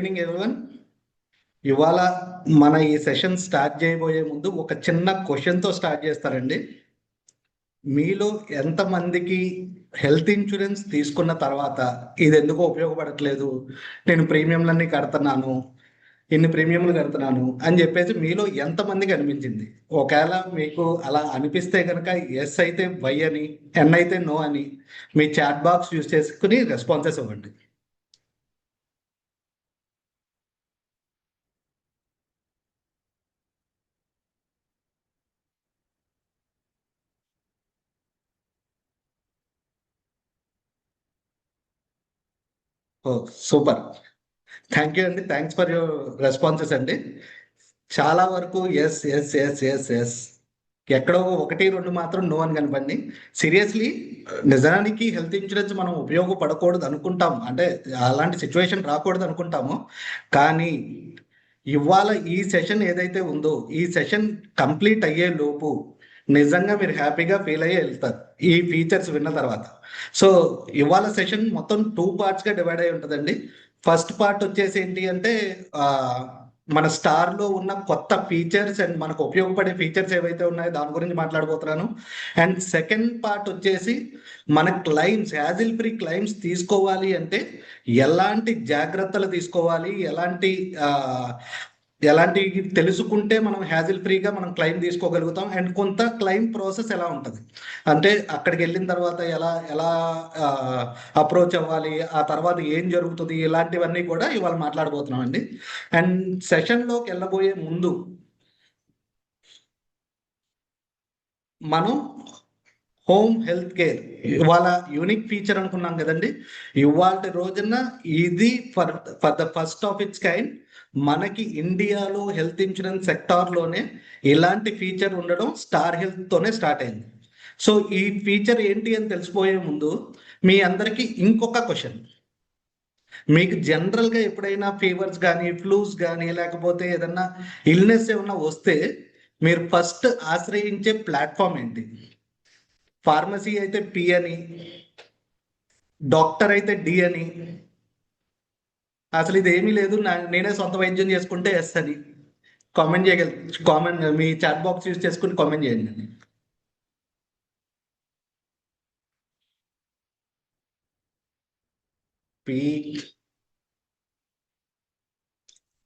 Evening everyone. ఇవాళ మన ఈ సెషన్ స్టార్ట్ చేయబోయే ముందు ఒక చిన్న క్వశ్చన్తో స్టార్ట్ చేస్తారండి. మీలో ఎంతమందికి హెల్త్ ఇన్సూరెన్స్ తీసుకున్న తర్వాత ఇది ఎందుకో ఉపయోగపడట్లేదు, నేను ప్రీమియంలన్నీ కడుతున్నాను, ఇన్ని ప్రీమియంలు కడుతున్నాను అని చెప్పేసి మీలో ఎంతమందికి అనిపించింది? ఒకవేళ మీకు అలా అనిపిస్తే కనుక ఎస్ అయితే వై అని, ఎన్ అయితే నో అని మీ చాట్ బాక్స్ యూజ్ చేసుకుని రెస్పాన్సెస్ ఇవ్వండి. ఓ, సూపర్. థ్యాంక్ యూ అండి, థ్యాంక్స్ ఫర్ యువర్ రెస్పాన్సెస్ అండి. చాలా వరకు yes yes yes yes yes, ఎక్కడో ఒకటి రెండు మాత్రం నో అని కనపండి. సీరియస్లీ, నిజానికి హెల్త్ ఇన్సూరెన్స్ మనం ఉపయోగపడకూడదు అనుకుంటాం, అంటే అలాంటి సిచ్యువేషన్ రాకూడదు అనుకుంటాము. కానీ ఇవాళ ఈ సెషన్ ఏదైతే ఉందో, ఈ సెషన్ కంప్లీట్ అయ్యే లోపు నిజంగా మీరు హ్యాపీగా ఫీల్ అయ్యి వెళ్తారు ఈ ఫీచర్స్ విన్న తర్వాత. సో ఇవాళ సెషన్ మొత్తం 2 పార్ట్స్గా డివైడ్ అయి ఉంటుందండి. ఫస్ట్ పార్ట్ వచ్చేసి ఏంటి అంటే మన స్టార్లో ఉన్న కొత్త ఫీచర్స్ అండ్ మనకు ఉపయోగపడే ఫీచర్స్ ఏవైతే ఉన్నాయో దాని గురించి మాట్లాడబోతున్నాను. అండ్ సెకండ్ పార్ట్ వచ్చేసి మన క్లైమ్స్, హ్యాజిల్ ఫ్రీ క్లైమ్స్ తీసుకోవాలి అంటే ఎలాంటి జాగ్రత్తలు తీసుకోవాలి, ఎలాంటి తెలుసుకుంటే మనం హ్యాజిల్ ఫ్రీగా మనం క్లెయిమ్ తీసుకోగలుగుతాం, అండ్ కొంత క్లెయిమ్ ప్రాసెస్ ఎలా ఉంటుంది అంటే అక్కడికి వెళ్ళిన తర్వాత ఎలా ఎలా అప్రోచ్ అవ్వాలి, ఆ తర్వాత ఏం జరుగుతుంది, ఇలాంటివన్నీ కూడా ఇవాళ మాట్లాడబోతున్నాం అండి. అండ్ సెషన్లోకి వెళ్ళబోయే ముందు మనం హోమ్ హెల్త్ కేర్ ఇవాళ యూనిక్ ఫీచర్ అనుకున్నాం కదండి. ఇవాళ రోజున ఇది for for the first of it's kind మనకి ఇండియాలో హెల్త్ ఇన్సూరెన్స్ సెక్టార్లోనే ఇలాంటి ఫీచర్ ఉండడం స్టార్ హెల్త్తోనే స్టార్ట్ అయింది. సో ఈ ఫీచర్ ఏంటి అని తెలిసిపోయే ముందు మీ అందరికీ ఇంకొక క్వశ్చన్. మీకు జనరల్గా ఎప్పుడైనా ఫీవర్స్ కానీ, ఫ్లూస్ కానీ, లేకపోతే ఏదన్నా ఇల్నెస్ ఏమన్నా వస్తే మీరు ఫస్ట్ ఆశ్రయించే ప్లాట్ఫామ్ ఏంటి? ఫార్మసీ అయితే పి అని, డాక్టర్ అయితే డి అని, అసలు ఇది ఏమీ లేదు నేనే సొంత వైద్యం చేసుకుంటే ఎస్ అని కామెంట్ చేయగల. కామెంట్ మీ చాట్ బాక్స్ యూజ్ చేసుకుని కామెంట్ చేయండి. P,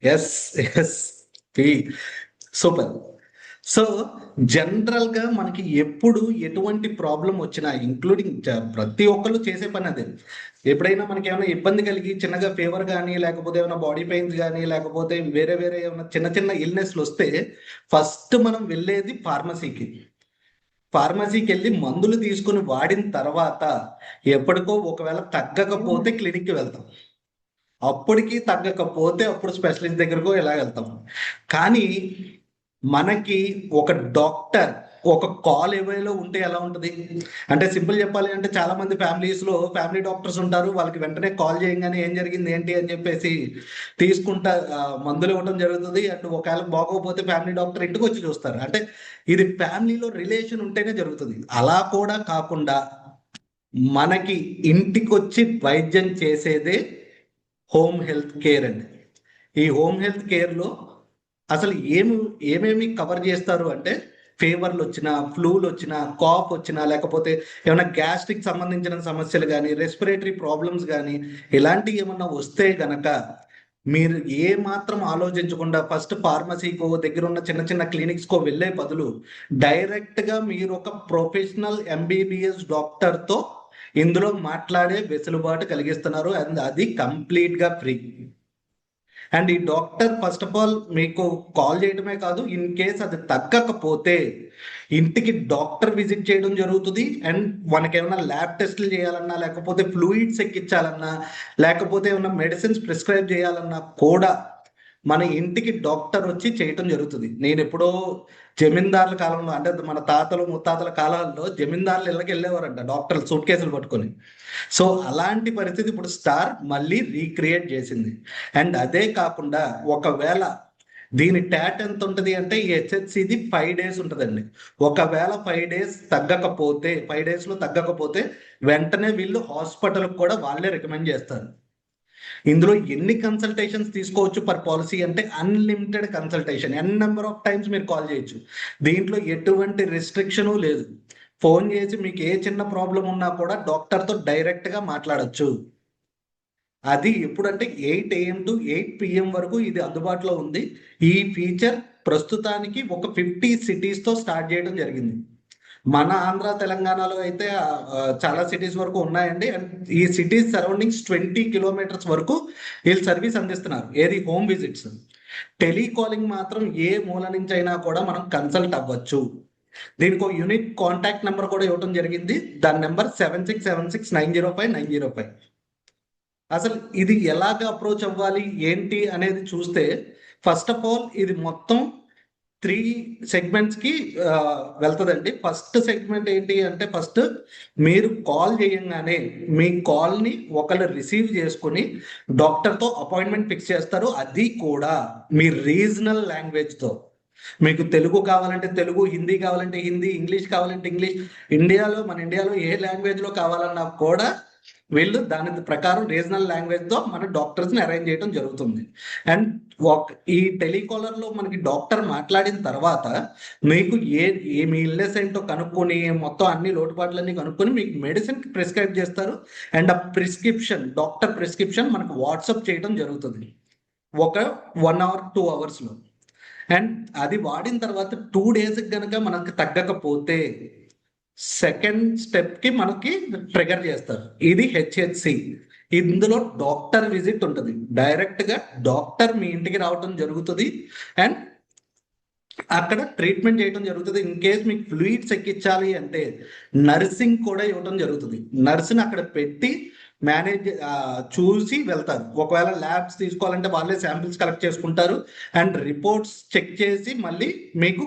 yes yes, P, super. So జనరల్గా మనకి ఎప్పుడు ఎటువంటి ప్రాబ్లం వచ్చినా, ఇంక్లూడింగ్ ప్రతి ఒక్కళ్ళు చేసే పని అదే. ఎప్పుడైనా మనకి ఏమైనా ఇబ్బంది కలిగి చిన్నగా ఫీవర్ కానీ, లేకపోతే ఏమైనా బాడీ పెయిన్స్ కానీ, లేకపోతే వేరే వేరే ఏమైనా చిన్న చిన్న ఇల్నెస్లు వస్తే ఫస్ట్ మనం వెళ్ళేది ఫార్మసీకి. ఫార్మసీకి వెళ్ళి మందులు తీసుకుని వాడిన తర్వాత ఎప్పటికో ఒకవేళ తగ్గకపోతే క్లినిక్కి వెళ్తాం, అప్పటికి తగ్గకపోతే అప్పుడు స్పెషలిస్ట్ దగ్గరకు ఎలా వెళ్తాం. కానీ మనకి ఒక డాక్టర్ ఒక కాల్ ఏవేలో ఉంటే ఎలా ఉంటుంది అంటే, సింపుల్ చెప్పాలి అంటే చాలా మంది ఫ్యామిలీస్లో ఫ్యామిలీ డాక్టర్స్ ఉంటారు, వాళ్ళకి వెంటనే కాల్ చేయగానే ఏం జరిగింది ఏంటి అని చెప్పేసి తీసుకుంటా మందులు ఇవ్వడం జరుగుతుంది. అండ్ ఒకవేళ బాగోకపోతే ఫ్యామిలీ డాక్టర్ ఇంటికి వచ్చి చూస్తారు. అంటే ఇది ఫ్యామిలీలో రిలేషన్ ఉంటేనే జరుగుతుంది. అలా కూడా కాకుండా మనకి ఇంటికి వచ్చి వైద్యం చేసేదే హోమ్ హెల్త్ కేర్ అండి. ఈ హోమ్ హెల్త్ కేర్లో అసలు ఏమేమి కవర్ చేస్తారు అంటే, ఫీవర్లు వచ్చినా, ఫ్లూలు వచ్చినా, కాఫ్ వచ్చినా, లేకపోతే ఏమైనా గ్యాస్ట్రిక్ సంబంధించిన సమస్యలు కానీ, రెస్పిరేటరీ ప్రాబ్లమ్స్ కానీ, ఇలాంటివి ఏమన్నా వస్తే గనక మీరు ఏ మాత్రం ఆలోచించకుండా ఫస్ట్ ఫార్మసీకో దగ్గర ఉన్న చిన్న చిన్న క్లినిక్స్కో వెళ్ళే బదులు డైరెక్ట్గా మీరు ఒక ప్రొఫెషనల్ ఎంబీబీఎస్ డాక్టర్తో ఇందులో మాట్లాడే వెసులుబాటు కలిగిస్తున్నారు, అండ్ అది కంప్లీట్గా ఫ్రీ. అండ్ ఈ డాక్టర్ ఫస్ట్ ఆఫ్ ఆల్ మీకు కాల్ చేయడమే కాదు, ఇన్ కేస్ అది తగ్గకపోతే ఇంటికి డాక్టర్ విజిట్ చేయడం జరుగుతుంది. అండ్ మనకి ఏమైనా ల్యాబ్ టెస్ట్లు చేయాలన్నా, లేకపోతే ఫ్లూయిడ్స్ ఎక్కించాలన్నా, లేకపోతే ఏమైనా మెడిసిన్స్ ప్రిస్క్రైబ్ చేయాలన్నా కూడా మన ఇంటికి డాక్టర్ వచ్చి చేయటం జరుగుతుంది. నేను ఎప్పుడో జమీందారుల కాలంలో, అంటే మన తాతలు ముత్తాతల కాలాల్లో జమీందారులు ఇళ్ళకి వెళ్ళేవారంట డాక్టర్లు సూట్ కేసులు పట్టుకొని. సో అలాంటి పరిస్థితి ఇప్పుడు స్టార్ మళ్ళీ రీక్రియేట్ చేసింది. అండ్ అదే కాకుండా ఒకవేళ దీని ట్యాట్ ఎంత ఉంటుంది అంటే, ఈ హెచ్హెచ్సిది 5 days ఉంటుందండి. ఒకవేళ 5 days తగ్గకపోతే, 5 days లో తగ్గకపోతే వెంటనే వీళ్ళు హాస్పిటల్కి కూడా వాళ్ళే రికమెండ్ చేస్తారు. ఇందులో ఎన్ని కన్సల్టేషన్స్ తీసుకోవచ్చు పర్ పాలసీ అంటే unlimited consultation, N number of times మీరు కాల్ చేయొచ్చు. దీంట్లో ఎటువంటి రెస్ట్రిక్షన్ లేదు. ఫోన్ చేసి మీకు ఏ చిన్న ప్రాబ్లం ఉన్నా కూడా డాక్టర్తో డైరెక్ట్గా మాట్లాడొచ్చు. అది ఎప్పుడంటే 8 AM టు 8 PM వరకు ఇది అందుబాటులో ఉంది. ఈ ఫీచర్ ప్రస్తుతానికి ఒక 50 సిటీస్తో స్టార్ట్ చేయడం జరిగింది. మన ఆంధ్ర తెలంగాణలో అయితే చాలా సిటీస్ వరకు ఉన్నాయండి. అండ్ ఈ సిటీస్ సరౌండింగ్స్ 20 కిలోమీటర్స్ వరకు వీళ్ళు సర్వీస్ అందిస్తున్నారు. ఏది హోమ్ విజిట్స్. టెలికాలింగ్ మాత్రం ఏ మూల నుంచి అయినా కూడా మనం కన్సల్ట్ అవ్వచ్చు. దీనికి ఒక యూనిక్ కాంటాక్ట్ నెంబర్ కూడా ఇవ్వడం జరిగింది. దాని నెంబర్ 7676905905. అసలు ఇది ఎలాగ అప్రోచ్ అవ్వాలి ఏంటి అనేది చూస్తే, ఫస్ట్ ఆఫ్ ఆల్ ఇది మొత్తం 3 సెగ్మెంట్స్కి వెళ్తుందండి. ఫస్ట్ సెగ్మెంట్ ఏంటి అంటే, ఫస్ట్ మీరు కాల్ చేయంగానే మీ కాల్ని ఒకళ్ళు రిసీవ్ చేసుకుని డాక్టర్తో అపాయింట్మెంట్ ఫిక్స్ చేస్తారు. అది కూడా మీ రీజనల్ లాంగ్వేజ్తో. మీకు తెలుగు కావాలంటే తెలుగు, హిందీ కావాలంటే హిందీ, ఇంగ్లీష్ కావాలంటే ఇంగ్లీష్. మన ఇండియాలో ఏ లాంగ్వేజ్లో కావాలన్నా కూడా వీళ్ళు దాని ప్రకారం రీజనల్ లాంగ్వేజ్తో మన డాక్టర్స్ని అరేంజ్ చేయడం జరుగుతుంది. అండ్ ఈ టెలికాలర్లో మనకి డాక్టర్ మాట్లాడిన తర్వాత మీకు మీ ఇల్నెస్ ఏంటో కనుక్కొని మొత్తం అన్ని లోటుపాట్లన్నీ కనుక్కొని మీకు మెడిసిన్ ప్రిస్క్రైబ్ చేస్తారు. అండ్ ఆ డాక్టర్ ప్రిస్క్రిప్షన్ మనకు వాట్సాప్ చేయడం జరుగుతుంది ఒక 1 hour 2 hours. అండ్ అది వాడిన తర్వాత 2 days కనుక మనకు తగ్గకపోతే సెకండ్ స్టెప్కి మనకి ట్రిగర్ చేస్తారు. ఇది హెచ్హెచ్సి. ఇందులో డాక్టర్ విజిట్ ఉంటుంది. డైరెక్ట్గా డాక్టర్ మీ ఇంటికి రావడం జరుగుతుంది అండ్ అక్కడ ట్రీట్మెంట్ చేయడం జరుగుతుంది. ఇన్ కేస్ మీకు ఫ్లూయిడ్స్ ఎక్కించాలి అంటే నర్సింగ్ కూడా ఇవ్వడం జరుగుతుంది. నర్సుని అక్కడ పెట్టి మేనేజ్ చూసి వెళ్తారు. ఒకవేళ ల్యాబ్స్ తీసుకోవాలంటే వాళ్ళే శాంపిల్స్ కలెక్ట్ చేసుకుంటారు అండ్ రిపోర్ట్స్ చెక్ చేసి మళ్ళీ మీకు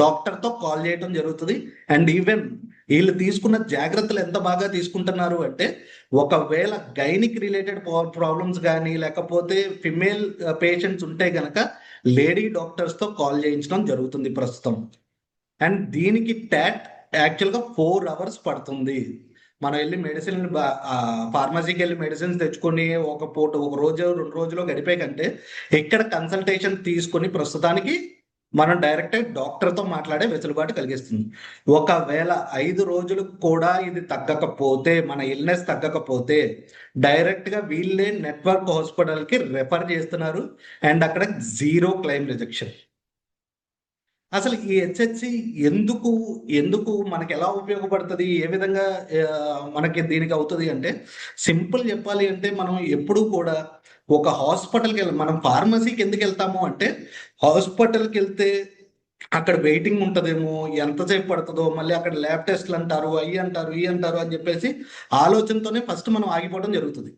డాక్టర్తో కాల్ చేయడం జరుగుతుంది. అండ్ ఈవెన్ వీళ్ళు తీసుకున్న జాగ్రత్తలు ఎంత బాగా తీసుకుంటున్నారు అంటే, ఒకవేళ గైనిక్ రిలేటెడ్ ప్రాబ్లమ్స్ కానీ లేకపోతే ఫిమేల్ పేషెంట్స్ ఉంటే గనక లేడీ డాక్టర్స్తో కాల్ చేయించడం జరుగుతుంది ప్రస్తుతం. అండ్ దీనికి యాక్చువల్గా 4 hours పడుతుంది. మనం వెళ్ళి మెడిసిన్ ఫార్మసీకి వెళ్ళి మెడిసిన్స్ తెచ్చుకొని ఒక రోజు 2 రోజులో గడిపే కంటే ఇక్కడ కన్సల్టేషన్ తీసుకొని ప్రస్తుతానికి మనం డైరెక్ట్ డాక్టర్తో మాట్లాడే వెసులుబాటు కలిగిస్తుంది. ఒకవేళ 5 రోజులకు కూడా ఇది తగ్గకపోతే, మన ఇల్నెస్ తగ్గకపోతే డైరెక్ట్గా వీళ్ళే నెట్వర్క్ హాస్పిటల్కి రెఫర్ చేస్తున్నారు అండ్ అక్కడ 0 క్లెయిమ్ రిజెక్షన్. అసలు ఈ హెచ్హెచ్సి ఎందుకు మనకి ఎలా ఉపయోగపడుతుంది, ఏ విధంగా మనకి దీనికి అవుతుంది అంటే, సింపుల్ చెప్పాలి అంటే మనం ఎప్పుడూ కూడా ఒక హాస్పిటల్కి మనం ఫార్మసీకి ఎందుకు వెళ్తాము అంటే, హాస్పిటల్కి వెళ్తే అక్కడ వెయిటింగ్ ఉంటుందేమో, ఎంతసేపు పడుతుందో, మళ్ళీ అక్కడ ల్యాబ్ టెస్ట్లు అంటారు, అవి అంటారు, ఇవి అంటారు అని చెప్పేసి ఆలోచనతోనే ఫస్ట్ మనం ఆగిపోవడం జరుగుతుంది.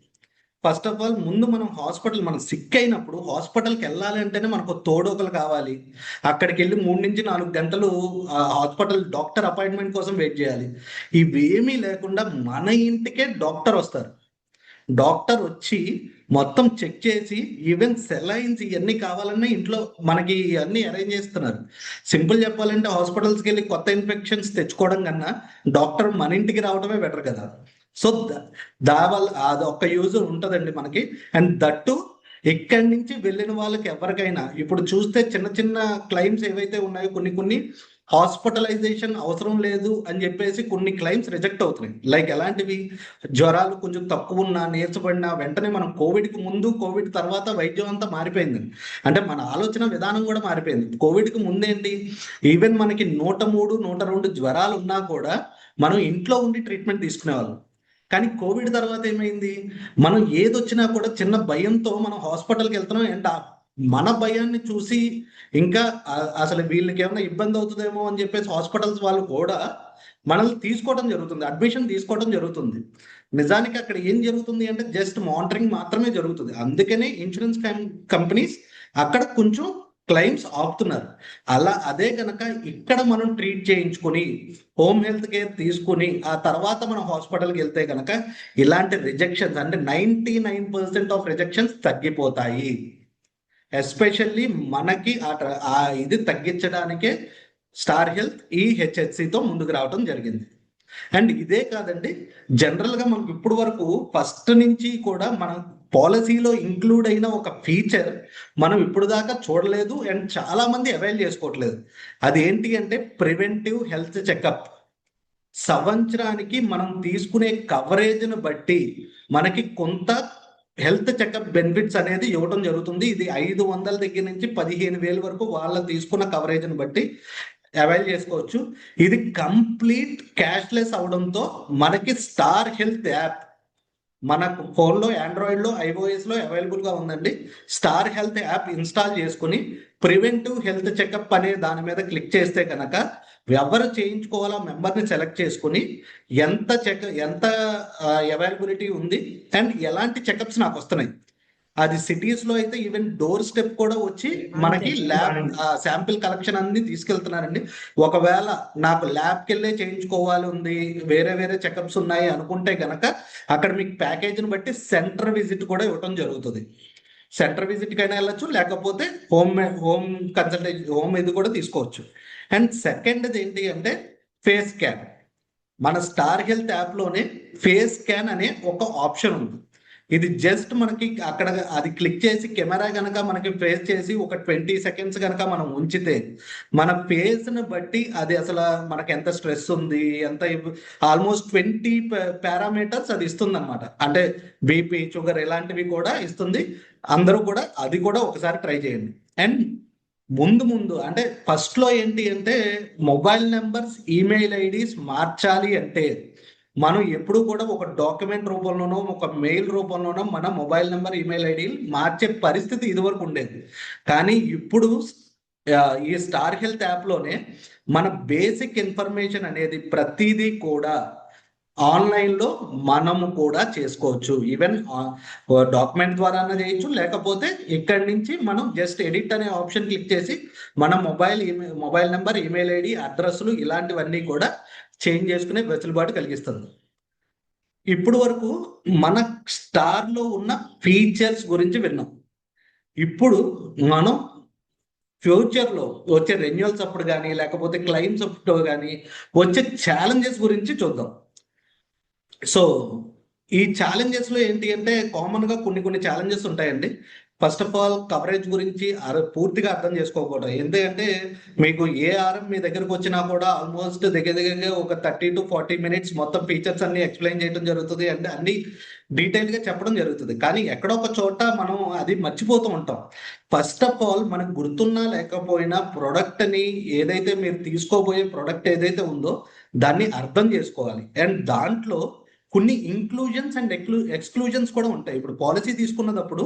ఫస్ట్ ఆఫ్ ఆల్ ముందు మనం సిక్ అయినప్పుడు హాస్పిటల్కి వెళ్ళాలి అంటేనే మనకు తోడొకలు కావాలి. అక్కడికి వెళ్ళి 3 నుంచి 4 గంటలు హాస్పిటల్ డాక్టర్ అపాయింట్మెంట్ కోసం వెయిట్ చేయాలి. ఇవేమీ లేకుండా మన ఇంటికే డాక్టర్ వస్తారు. డాక్టర్ వచ్చి మొత్తం చెక్ చేసి ఈవెన్ సెలైన్స్ ఇవన్నీ కావాలన్నా ఇంట్లో మనకి అన్ని అరేంజ్ చేస్తున్నారు. సింపుల్ చెప్పాలంటే హాస్పిటల్స్కి వెళ్ళి కొత్త ఇన్ఫెక్షన్స్ తెచ్చుకోవడం కన్నా డాక్టర్ మన ఇంటికి రావడమే బెటర్ కదా. సో దానివల్ల అది ఒక యూజ్ ఉంటుందండి మనకి. అండ్ దట్టు ఇక్కడి నుంచి వెళ్ళిన వాళ్ళకి ఎవరికైనా ఇప్పుడు చూస్తే చిన్న చిన్న క్లైమ్స్ ఏవైతే ఉన్నాయో కొన్ని హాస్పిటలైజేషన్ అవసరం లేదు అని చెప్పేసి కొన్ని క్లైమ్స్ రిజెక్ట్ అవుతున్నాయి. లైక్ ఎలాంటివి, జ్వరాలు కొంచెం తక్కువ ఉన్నా, నీరసపడినా వెంటనే మనం కోవిడ్కి ముందు కోవిడ్ తర్వాత వైద్యం అంతా మారిపోయింది. అంటే మన ఆలోచన విధానం కూడా మారిపోయింది. కోవిడ్కి ముందేంటి, ఈవెన్ మనకి 103, 102 జ్వరాలు ఉన్నా కూడా మనం ఇంట్లో ఉండి ట్రీట్మెంట్ తీసుకునేవాళ్ళం. కానీ కోవిడ్ తర్వాత ఏమైంది, మనం ఏదొచ్చినా కూడా చిన్న భయంతో మనం హాస్పిటల్కి వెళ్తున్నాం. అండ్ మన భయాన్ని చూసి ఇంకా అసలు వీళ్ళకి ఏమైనా ఇబ్బంది అవుతుందేమో అని చెప్పేసి హాస్పిటల్స్ వాళ్ళు కూడా మనల్ని తీసుకోవడం జరుగుతుంది, అడ్మిషన్ తీసుకోవడం జరుగుతుంది. నిజానికి అక్కడ ఏం జరుగుతుంది అంటే జస్ట్ మానిటరింగ్ మాత్రమే జరుగుతుంది. అందుకనే ఇన్సూరెన్స్ కంపెనీస్ అక్కడ కొంచెం క్లెయిమ్స్ ఆపుతున్నారు. అదే గనక ఇక్కడ మనం ట్రీట్ చేయించుకొని హోమ్ హెల్త్ కేర్ తీసుకుని ఆ తర్వాత మనం హాస్పిటల్కి వెళ్తే గనక ఇలాంటి రిజెక్షన్స్ అంటే 99% ఆఫ్ రిజెక్షన్స్ తగ్గిపోతాయి. ఎస్పెషల్లీ మనకి ఇది తగ్గించడానికే స్టార్ హెల్త్ ఈ హెచ్హెచ్సితో ముందుకు రావడం జరిగింది. అండ్ ఇదే కాదండి, జనరల్గా మనకు ఇప్పుడు వరకు ఫస్ట్ నుంచి కూడా మనం పాలసీలో ఇంక్లూడ్ అయిన ఒక ఫీచర్ మనం ఇప్పుడు దాకా చూడలేదు అండ్ చాలా మంది అవైల్ చేసుకోవట్లేదు. అది ఏంటి అంటే ప్రివెంటివ్ హెల్త్ చెకప్. సంవత్సరానికి మనం తీసుకునే కవరేజ్ను బట్టి మనకి కొంత హెల్త్ చెకప్ బెనిఫిట్స్ అనేది ఇవ్వడం జరుగుతుంది. ఇది 500 దగ్గర నుంచి 15,000 వరకు వాళ్ళ తీసుకున్న కవరేజ్ని బట్టి అవైల్ చేసుకోవచ్చు. ఇది కంప్లీట్ క్యాష్లెస్ అవడంతో మనకి స్టార్ హెల్త్ యాప్ మన ఫోన్లో, ఆండ్రాయిడ్లో, ఐఓఎస్లో అవైలబుల్గా ఉందండి. స్టార్ హెల్త్ యాప్ ఇన్స్టాల్ చేసుకుని ప్రివెంటివ్ హెల్త్ చెకప్ అనే దాని మీద క్లిక్ చేస్తే కనుక ఎవరు చేయించుకోవాలో మెంబర్ని సెలెక్ట్ చేసుకుని ఎంత అవైలబిలిటీ ఉంది అండ్ ఎలాంటి చెకప్స్ నాకు వస్తున్నాయి. అది సిటీస్లో అయితే ఈవెన్ డోర్ స్టెప్ కూడా వచ్చి మనకి ల్యాబ్ శాంపిల్ కలెక్షన్ అన్ని తీసుకెళ్తున్నారండి. ఒకవేళ నాకు ల్యాబ్కి వెళ్ళే చేయించుకోవాలి ఉంది, వేరే వేరే చెకప్స్ ఉన్నాయి అనుకుంటే గనక అక్కడ మీకు ప్యాకేజీని బట్టి సెంటర్ విజిట్ కూడా ఇవ్వటం జరుగుతుంది. సెంటర్ విజిట్కి అయినా వెళ్ళచ్చు, లేకపోతే హోమ్ కన్సల్టేషన్, హోమ్ ఇది కూడా తీసుకోవచ్చు. అండ్ సెకండ్ది ఏంటి అంటే ఫేస్ స్కాన్. మన స్టార్ హెల్త్ యాప్లోనే ఫేస్ స్కాన్ అనే ఒక ఆప్షన్ ఉంది. ఇది జస్ట్ మనకి అక్కడ అది క్లిక్ చేసి కెమెరా కనుక మనకి ఫేస్ చేసి ఒక 20 సెకండ్స్ కనుక మనం ఉంచితే మన ఫేస్ని బట్టి అది అసలు మనకి ఎంత స్ట్రెస్ ఉంది, ఎంత ఆల్మోస్ట్ 20 పారామీటర్స్ అది ఇస్తుంది అనమాట. అంటే బీపీ, షుగర్ ఇలాంటివి కూడా ఇస్తుంది. అందరూ కూడా అది కూడా ఒకసారి ట్రై చేయండి. అండ్ ముందు అంటే ఫస్ట్లో ఏంటి అంటే మొబైల్ నెంబర్స్, ఈమెయిల్ ఐడీస్ మార్చాలి అంటే మనం ఎప్పుడు కూడా ఒక డాక్యుమెంట్ రూపంలోనో ఒక మెయిల్ రూపంలోనో మన మొబైల్ నెంబర్, ఈమెయిల్ ఐడి మార్చే పరిస్థితి ఇదివరకు ఉండేది. కానీ ఇప్పుడు ఈ స్టార్ హెల్త్ యాప్లోనే మన బేసిక్ ఇన్ఫర్మేషన్ అనేది ప్రతిదీ కూడా ఆన్లైన్లో మనము కూడా చేసుకోవచ్చు. ఈవెన్ డాక్యుమెంట్ ద్వారా చేయొచ్చు, లేకపోతే ఇక్కడి నుంచి మనం జస్ట్ ఎడిట్ అనే ఆప్షన్ క్లిక్ చేసి మన మొబైల్ నెంబర్, ఈమెయిల్ ఐడి, అడ్రస్లు ఇలాంటివన్నీ కూడా చేంజ్ చేసుకునే వెసులుబాటు కలిగిస్తుంది. ఇప్పుడు వరకు మన స్టార్లో ఉన్న ఫీచర్స్ గురించి విన్నాం. ఇప్పుడు మనం ఫ్యూచర్లో వచ్చే రెన్యువల్స్ అప్పుడు కానీ, లేకపోతే క్లైమ్స్ అప్పుడు కానీ వచ్చే ఛాలెంజెస్ గురించి చూద్దాం. సో ఈ ఛాలెంజెస్లో ఏంటి అంటే కామన్గా కొన్ని ఛాలెంజెస్ ఉంటాయండి. ఫస్ట్ ఆఫ్ ఆల్ కవరేజ్ గురించి పూర్తిగా అర్థం చేసుకోకూడదు. ఎందుకంటే మీకు ఏ ఆర్ఎం మీ దగ్గరకు వచ్చినా కూడా ఆల్మోస్ట్ దగ్గరగా ఒక 30 to 40 minutes మొత్తం ఫీచర్స్ అన్ని ఎక్స్ప్లెయిన్ చేయడం జరుగుతుంది. అంటే అన్ని డీటెయిల్గా చెప్పడం జరుగుతుంది. కానీ ఎక్కడో ఒక చోట మనం అది మర్చిపోతూ ఉంటాం. ఫస్ట్ ఆఫ్ ఆల్ మనకు గుర్తున్నా లేకపోయినా ప్రోడక్ట్ని, ఏదైతే మీరు తీసుకోబోయే ప్రోడక్ట్ ఏదైతే ఉందో దాన్ని అర్థం చేసుకోవాలి. అండ్ దాంట్లో కొన్ని ఇంక్లూజన్స్ అండ్ ఎక్స్క్లూజన్స్ కూడా ఉంటాయి. ఇప్పుడు పాలసీ తీసుకున్నప్పుడు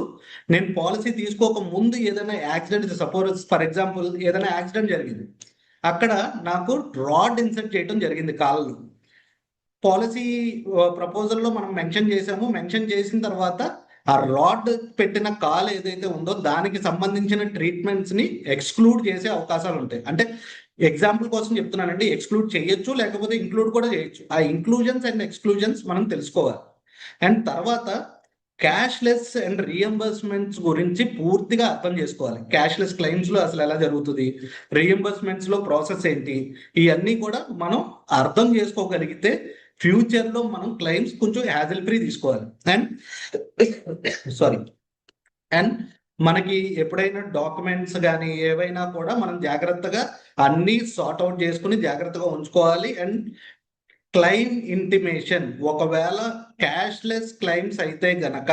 నేను పాలసీ తీసుకోక ముందు ఏదైనా యాక్సిడెంట్, సపోజ్ ఫర్ ఎగ్జాంపుల్ ఏదైనా యాక్సిడెంట్ జరిగింది, అక్కడ నాకు రాడ్ ఇన్సర్ట్ చేయడం జరిగింది కాళ్ళు. పాలసీ ప్రపోజల్లో మనం మెన్షన్ చేసాము. మెన్షన్ చేసిన తర్వాత ఆ రాడ్ పెట్టిన కాల్ ఏదైతే ఉందో దానికి సంబంధించిన ట్రీట్మెంట్స్ ని ఎక్స్క్లూడ్ చేసే అవకాశాలు ఉంటాయి. అంటే ఎగ్జాంపుల్ కోసం చెప్తున్నానండి, ఎక్స్క్లూడ్ చేయొచ్చు, లేకపోతే ఇంక్లూడ్ కూడా చేయొచ్చు. ఆ ఇంక్లూజన్స్ అండ్ ఎక్స్క్లూజన్స్ మనం తెలుసుకోవాలి. అండ్ తర్వాత క్యాష్లెస్ అండ్ రియంబర్స్మెంట్స్ గురించి పూర్తిగా అర్థం చేసుకోవాలి. క్యాష్లెస్ క్లెయిమ్స్ లో అసలు ఎలా జరుగుతుంది, రియంబర్స్మెంట్స్ లో ప్రాసెస్ ఏంటి, ఇవన్నీ కూడా మనం అర్థం చేసుకోగలిగితే ఫ్యూచర్ లో మనం క్లెయిమ్స్ కొంచెం హ్యాజల్ ఫ్రీ తీసుకోవాలి. అండ్ మనకి ఎప్పుడైనా డాక్యుమెంట్స్ కానీ ఏవైనా కూడా మనం జాగ్రత్తగా అన్ని సార్ట్ అవుట్ చేసుకుని జాగ్రత్తగా ఉంచుకోవాలి. అండ్ క్లెయిమ్ ఇంటిమేషన్, ఒకవేళ క్యాష్లెస్ క్లెయిమ్స్ అయితే గనక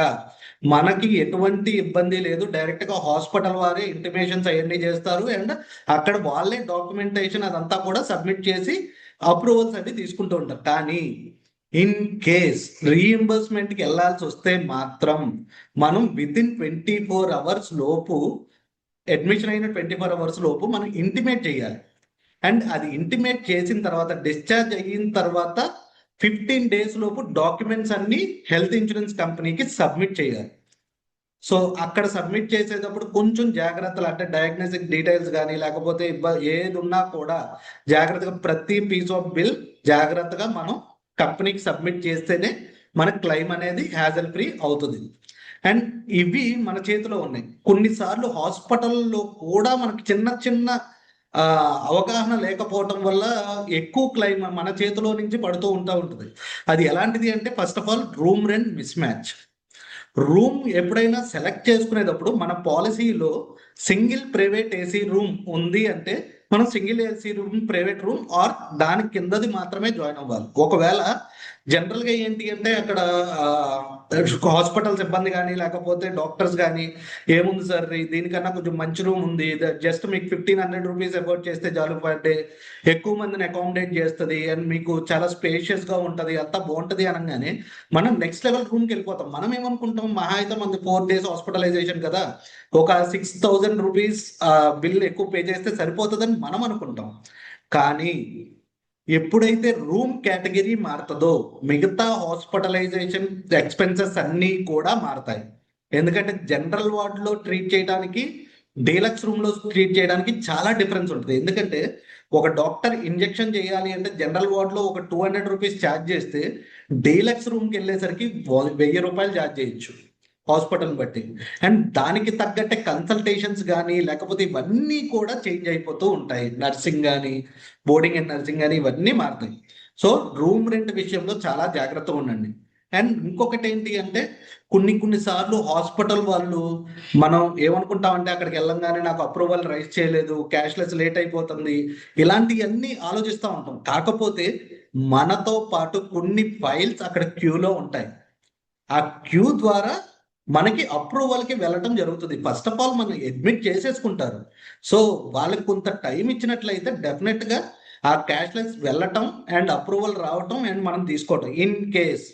మనకి ఎటువంటి ఇబ్బంది లేదు. డైరెక్ట్ గా హాస్పిటల్ వారే ఇంటిమేషన్స్ అవన్నీ చేస్తారు. అండ్ అక్కడ వాళ్ళే డాక్యుమెంటేషన్ అదంతా కూడా సబ్మిట్ చేసి అప్రూవల్స్ అన్ని తీసుకుంటూ ఉంటారు. కానీ ఇన్ కేస్ రీఎంబర్స్మెంట్కి వెళ్ళాల్సి వస్తే మాత్రం మనం వితిన్ 24 hours లోపు, అడ్మిషన్ అయిన 24 hours లోపు మనం ఇంటిమేట్ చేయాలి. అండ్ అది ఇంటిమేట్ చేసిన తర్వాత, డిశ్చార్జ్ అయిన తర్వాత 15 days లోపు డాక్యుమెంట్స్ అన్ని హెల్త్ ఇన్సూరెన్స్ కంపెనీకి సబ్మిట్ చేయాలి. సో అక్కడ సబ్మిట్ చేసేటప్పుడు కొంచెం జాగ్రత్తలు, అంటే డయాగ్నోస్టిక్ డీటెయిల్స్ కానీ లేకపోతే ఏది ఉన్నా కూడా జాగ్రత్తగా ప్రతి పీస్ ఆఫ్ బిల్ జాగ్రత్తగా మనం కంపెనీకి సబ్మిట్ చేస్తేనే మన క్లెయిమ్ అనేది హ్యాజల్ ఫ్రీ అవుతుంది. అండ్ ఇవి మన చేతిలో ఉన్నాయి. కొన్నిసార్లు హాస్పిటల్లో కూడా మనకి చిన్న అవగాహన లేకపోవటం వల్ల ఎక్కువ క్లెయిమ్ మన చేతిలో నుంచి పడుతూ ఉంటుంది. అది ఎలాంటిది అంటే first of all room rent miss match. Room ఎప్పుడైనా సెలెక్ట్ చేసుకునేటప్పుడు మన పాలసీలో సింగిల్ ప్రైవేట్ ఏసీ రూమ్ ఉంది అంటే మనం single AC room private room or దాని కిందది మాత్రమే జాయిన్ అవ్వాలి. ఒకవేళ జనరల్ గా ఏంటి అంటే అక్కడ హాస్పిటల్ సిబ్బంది కానీ లేకపోతే డాక్టర్స్ కానీ ఏముంది సార్ దీనికన్నా కొంచెం మంచి రూమ్ ఉంది, జస్ట్ మీకు 1500 రూపీస్ అఫోర్డ్ చేస్తే చాలు పర్ డే, ఎక్కువ మందిని అకామిడేట్ చేస్తుంది అండ్ మీకు చాలా స్పేషియస్ గా ఉంటది అంతా బాగుంటది అనగానే మనం నెక్స్ట్ లెవెల్ రూమ్కి వెళ్ళిపోతాం. మనం ఏమనుకుంటాం, మహా అయితే మనది 4 days హాస్పిటలైజేషన్ కదా, ఒక 6000 రూపీస్ బిల్ ఎక్కువ పే చేస్తే సరిపోతుందని మనం అనుకుంటాం. కానీ ఎప్పుడైతే రూమ్ కేటగిరీ మారుతుందో మిగతా హాస్పిటలైజేషన్ ఎక్స్పెన్సెస్ అన్నీ కూడా మారతాయి. ఎందుకంటే జనరల్ వార్డులో ట్రీట్ చేయడానికి డీలక్స్ రూమ్ లో ట్రీట్ చేయడానికి చాలా డిఫరెన్స్ ఉంటుంది. ఎందుకంటే ఒక డాక్టర్ ఇంజెక్షన్ చేయాలి అంటే జనరల్ వార్డ్ లో ఒక 200 రూపీస్ ఛార్జ్ చేస్తే డీలక్స్ రూమ్కి వెళ్ళేసరికి 1000 రూపాయలు ఛార్జ్ చేయొచ్చు హాస్పిటల్ బట్టి. అండ్ దానికి తగ్గట్టే కన్సల్టేషన్స్ కానీ లేకపోతే ఇవన్నీ కూడా చేంజ్ అయిపోతూ ఉంటాయి. నర్సింగ్ కానీ బోర్డింగ్ అండ్ నర్సింగ్ కానీ ఇవన్నీ మారుతాయి. సో రూమ్ రెంట్ విషయంలో చాలా జాగ్రత్తగా ఉండండి. అండ్ ఇంకొకటి ఏంటి అంటే కొన్ని సార్లు హాస్పిటల్ వాళ్ళు మనం ఏమనుకుంటామంటే అక్కడికి వెళ్ళంగానే నాకు అప్రూవల్ రైజ్ చేయలేదు, క్యాష్లెస్ లేట్ అయిపోతుంది, ఇలాంటివన్నీ ఆలోచిస్తూ ఉంటాం. కాకపోతే మనతో పాటు కొన్ని ఫైల్స్ అక్కడ క్యూలో ఉంటాయి. ఆ క్యూ ద్వారా మనకి అప్రూవల్కి వెళ్ళటం జరుగుతుంది. ఫస్ట్ ఆఫ్ ఆల్ మనం అడ్మిట్ చేసేసుకుంటారు. సో వాళ్ళకి కొంత టైం ఇచ్చినట్లయితే డెఫినెట్గా ఆ క్యాష్లెస్ వెళ్ళటం అండ్ అప్రూవల్ రావటం అండ్ మనం తీసుకోవటం. In case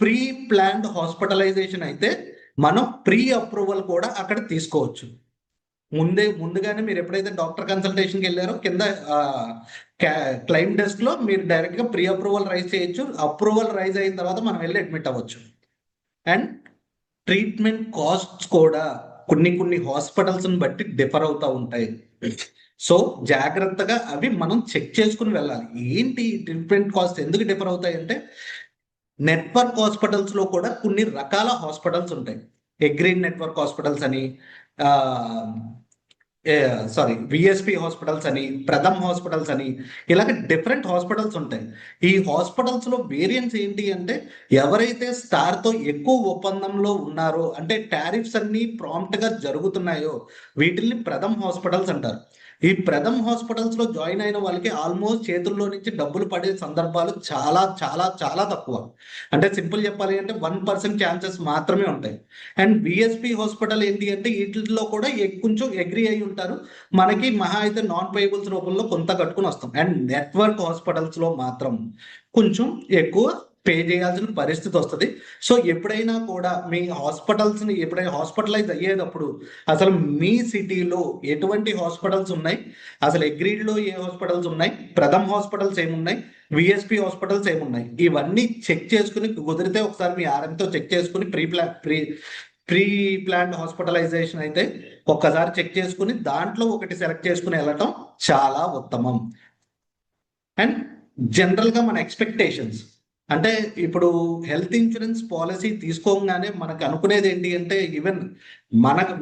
pre planned hospitalisation అయితే మనం ప్రీ అప్రూవల్ కూడా అక్కడ తీసుకోవచ్చు. ముందుగానే మీరు ఎప్పుడైతే డాక్టర్ కన్సల్టేషన్కి వెళ్ళారో కింద క్లైమ్ డెస్క్ లో మీరు డైరెక్ట్ గా ప్రీ అప్రూవల్ రైజ్ చేయొచ్చు. అప్రూవల్ రైజ్ అయిన తర్వాత మనం వెళ్ళి అడ్మిట్ అవ్వచ్చు. అండ్ ట్రీట్మెంట్ కాస్ట్స్ కూడా కొన్ని హాస్పిటల్స్ బట్టి డిఫర్ అవుతూ ఉంటాయి. సో జాగ్రత్తగా అవి మనం చెక్ చేసుకుని వెళ్ళాలి. ఏంటి ట్రీట్మెంట్ కాస్ట్ ఎందుకు డిఫర్ అవుతాయి అంటే నెట్వర్క్ హాస్పిటల్స్ లో కూడా కొన్ని రకాల హాస్పిటల్స్ ఉంటాయి. ఎగ్రీన్ నెట్వర్క్ హాస్పిటల్స్ అని, విఎస్పి హాస్పిటల్స్ అని, ప్రథమ్ హాస్పిటల్స్ అని, ఇలాగ డిఫరెంట్ హాస్పిటల్స్ ఉంటాయి. ఈ హాస్పిటల్స్ లో వేరియంట్స్ ఏంటి అంటే ఎవరైతే స్టార్ తో ఎక్కువ ఒప్పందంలో ఉన్నారో అంటే టారిఫ్స్ అన్ని ప్రాంప్ట్ గా జరుగుతున్నాయో వీటిల్ని ప్రథమ్ హాస్పిటల్స్ అంటారు. ఈ ప్రథమ్ హాస్పిటల్స్ లో జాయిన్ అయిన వాళ్ళకి ఆల్మోస్ట్ చేతుల్లో నుంచి డబ్బులు పడే సందర్భాలు చాలా చాలా చాలా తక్కువ. అంటే సింపుల్ చెప్పాలి అంటే 1% ఛాన్సెస్ మాత్రమే ఉంటాయి. అండ్ బిఎస్పి హాస్పిటల్ ఏంటి అంటే వీటిలో కూడా కొంచెం అగ్రి అయి ఉంటారు. మనకి మహా అయితే నాన్ పేయబుల్స్ రూపంలో కొంత కట్టుకుని వస్తాం. అండ్ నెట్వర్క్ హాస్పిటల్స్ లో మాత్రం కొంచెం ఎక్కువ పే చేయాల్సిన పరిస్థితి వస్తుంది. సో ఎప్పుడైనా కూడా మీ హాస్పిటల్స్ని ఎప్పుడైనా హాస్పిటలైజ్ అయ్యేటప్పుడు అసలు మీ సిటీలో ఎటువంటి హాస్పిటల్స్ ఉన్నాయి, అసలు అగ్రీడ్లో ఏ హాస్పిటల్స్ ఉన్నాయి, ప్రథమ్ హాస్పిటల్స్ ఏమున్నాయి, విఎస్పి హాస్పిటల్స్ ఏమున్నాయి, ఇవన్నీ చెక్ చేసుకుని కుదిరితే ఒకసారి మీ ఆర్ఎంతో చెక్ చేసుకుని ప్రీ ప్లాన్డ్ హాస్పిటలైజేషన్ అయితే ఒక్కసారి చెక్ చేసుకుని దాంట్లో ఒకటి సెలెక్ట్ చేసుకుని వెళ్ళటం చాలా ఉత్తమం. అండ్ జనరల్గా మన ఎక్స్పెక్టేషన్స్ అంటే ఇప్పుడు హెల్త్ ఇన్సూరెన్స్ పాలసీ తీసుకోగానే మనకు అనుకునేది ఏంటి అంటే ఈవెన్